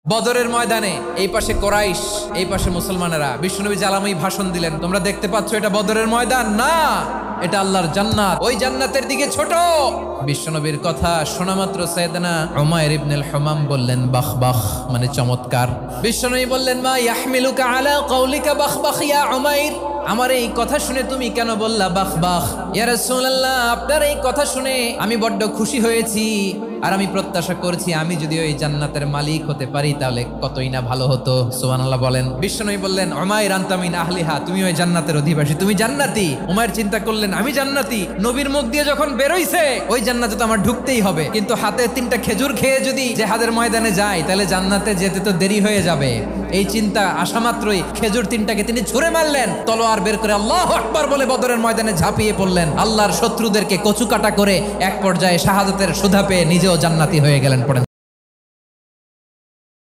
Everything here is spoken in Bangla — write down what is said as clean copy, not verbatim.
বদরের ময়দানে এই পাশে কোরাইশ, এই পাশে মুসলমানেরা। বিশ্বনবী জালাময়ী ভাষণ দিলেন, তোমরা দেখতে পাচ্ছ এটা বদরের ময়দান না, এটা আল্লাহর জান্নাত, ওই জান্নাতের দিকে ছোট। বিশ্বনবীর কথা শোনা মাত্র সাইয়েদনা উমাইর ইবনুল হুমাম বললেন বাখ বাখ, মানে চমৎকার। বিশ্বনবী বললেন মা ইয়াহমিলুকা আলা কওলিকা বাখ বাখ ইয়া উমাইর, আমার এই কথা শুনে তুমি কেন বললা বাখ বাখ? ইয়া রাসূলুল্লাহ, আপনার এই কথা শুনে আমি বড্ড খুশি হয়েছি, আর আমি প্রত্যাশা করছি আমি যদি ওই জান্নাতের মালিক হতে পারি তাহলে কতই না ভালো হতো। সুবহানাল্লাহ বলেন। বিশ্বনবী বললেন উমাইর আনতা মিন আহলিহা, তুমি ওই জান্নাতের অধিবাসী, তুমি জান্নাতি। উমাইর চিন্তা করলেন আমি জান্নাতি, নবীর মুখ দিয়ে যখন বেরোইছে ওই জান্নাতে তো আমার ঢুকতেই হবে, কিন্তু হাতে 3টা খেজুর খেয়ে যদি জেহাদের ময়দানে যাই তাহলে জান্নাতে যেতে তো দেরি হয়ে যাবে। এই চিন্তা আসা মাত্রই খেজুর 3টাকে তিনি ছুঁড়ে মারলেন, তলোয়ার বের করে আল্লাহু আকবার বলে বদরের ময়দানে ঝাঁপিয়ে পড়লেন। আল্লাহর শত্রুদেরকে কচুকাটা করে এক পর্যায়ে শাহাদাতের সুধা পেয়ে নিজেও জান্নাতি হয়ে গেলেন। পড়েন